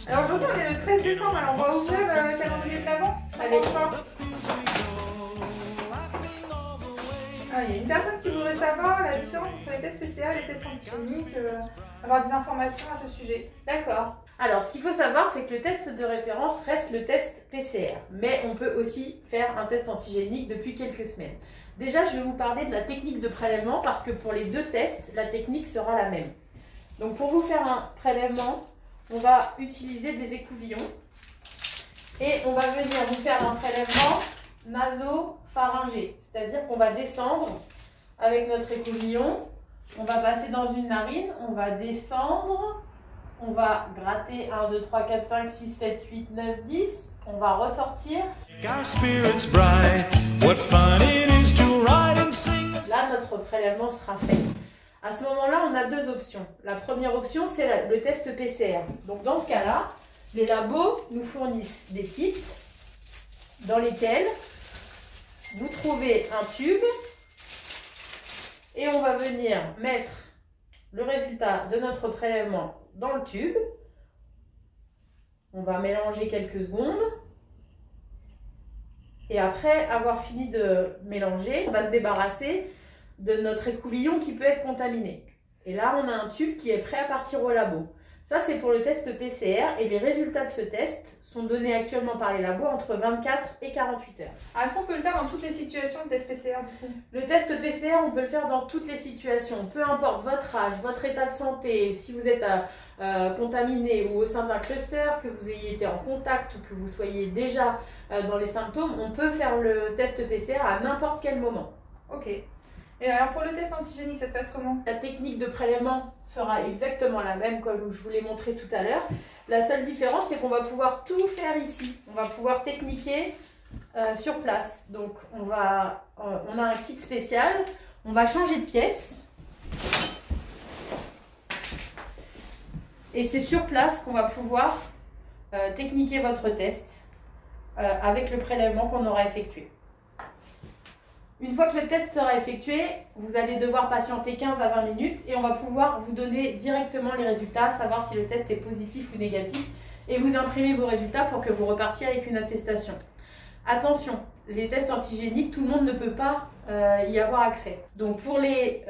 Alors aujourd'hui on est le 13 décembre, alors on va ouvrir le calendrier de l'Avent. Allez, quoi. Ah, il y a une personne qui voudrait savoir la différence entre les tests PCR et les tests antigéniques, avoir des informations à ce sujet. D'accord. Alors, ce qu'il faut savoir, c'est que le test de référence reste le test PCR, mais on peut aussi faire un test antigénique depuis quelques semaines. Déjà, je vais vous parler de la technique de prélèvement parce que pour les deux tests, la technique sera la même. Donc, pour vous faire un prélèvement, on va utiliser des écouvillons et on va venir vous faire un prélèvement naso-pharyngé, c'est-à-dire qu'on va descendre avec notre écouvillon, on va passer dans une narine, on va descendre. On va gratter 1, 2, 3, 4, 5, 6, 7, 8, 9, 10. On va ressortir. Là, notre prélèvement sera fait. À ce moment-là, on a deux options. La première option, c'est le test PCR. Donc, dans ce cas-là, les labos nous fournissent des kits dans lesquels vous trouvez un tube et on va venir mettre le résultat de notre prélèvement dans le tube. On va mélanger quelques secondes. Et après avoir fini de mélanger, on va se débarrasser de notre écouvillon qui peut être contaminé. Et là, on a un tube qui est prêt à partir au labo. Ça, c'est pour le test PCR et les résultats de ce test sont donnés actuellement par les labos entre 24 et 48 heures. Alors, est-ce qu'on peut le faire dans toutes les situations de test PCR du coup? Le test PCR, on peut le faire dans toutes les situations, peu importe votre âge, votre état de santé, si vous êtes contaminé ou au sein d'un cluster, que vous ayez été en contact ou que vous soyez déjà dans les symptômes, on peut faire le test PCR à n'importe quel moment. Ok. Et alors pour le test antigénique, ça se passe comment? La technique de prélèvement sera exactement la même comme je vous l'ai montré tout à l'heure. La seule différence, c'est qu'on va pouvoir tout faire ici. On va pouvoir techniquer sur place. Donc on a un kit spécial. On va changer de pièce. Et c'est sur place qu'on va pouvoir techniquer votre test avec le prélèvement qu'on aura effectué. Une fois que le test sera effectué, vous allez devoir patienter 15 à 20 minutes et on va pouvoir vous donner directement les résultats, savoir si le test est positif ou négatif et vous imprimer vos résultats pour que vous repartiez avec une attestation. Attention, les tests antigéniques, tout le monde ne peut pas y avoir accès. Donc pour les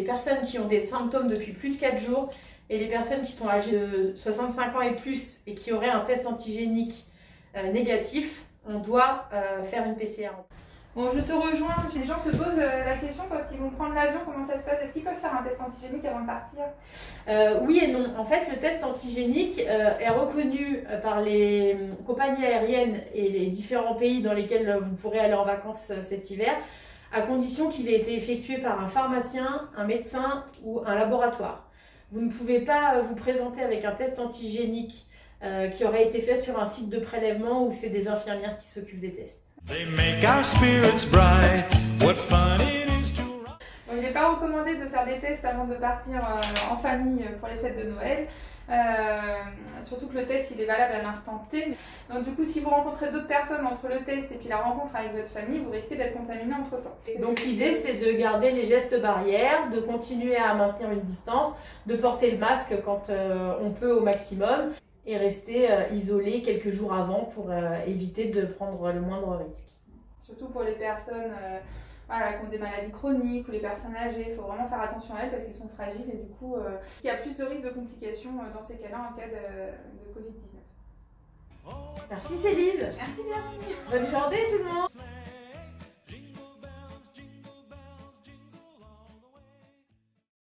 personnes qui ont des symptômes depuis plus de 4 jours et les personnes qui sont âgées de 65 ans et plus et qui auraient un test antigénique négatif, on doit faire une PCR. Bon, je te rejoins. Les gens se posent la question quand ils vont prendre l'avion, comment ça se passe? Est-ce qu'ils peuvent faire un test antigénique avant de partir? Oui et non. En fait, le test antigénique est reconnu par les compagnies aériennes et les différents pays dans lesquels vous pourrez aller en vacances cet hiver, à condition qu'il ait été effectué par un pharmacien, un médecin ou un laboratoire. Vous ne pouvez pas vous présenter avec un test antigénique qui aurait été fait sur un site de prélèvement où c'est des infirmières qui s'occupent des tests. Donc, il n'est pas recommandé de faire des tests avant de partir en famille pour les fêtes de Noël, surtout que le test il est valable à l'instant T. Donc du coup, si vous rencontrez d'autres personnes entre le test et puis la rencontre avec votre famille, vous risquez d'être contaminé entre temps. Donc l'idée c'est de garder les gestes barrières, de continuer à maintenir une distance, de porter le masque quand on peut au maximum et rester isolé quelques jours avant pour éviter de prendre le moindre risque. Surtout pour les personnes voilà, qui ont des maladies chroniques ou les personnes âgées, il faut vraiment faire attention à elles parce qu'elles sont fragiles et du coup il y a plus de risques de complications dans ces cas-là en cas de Covid-19. Merci Céline. Merci Virginie. Bonne journée tout le monde.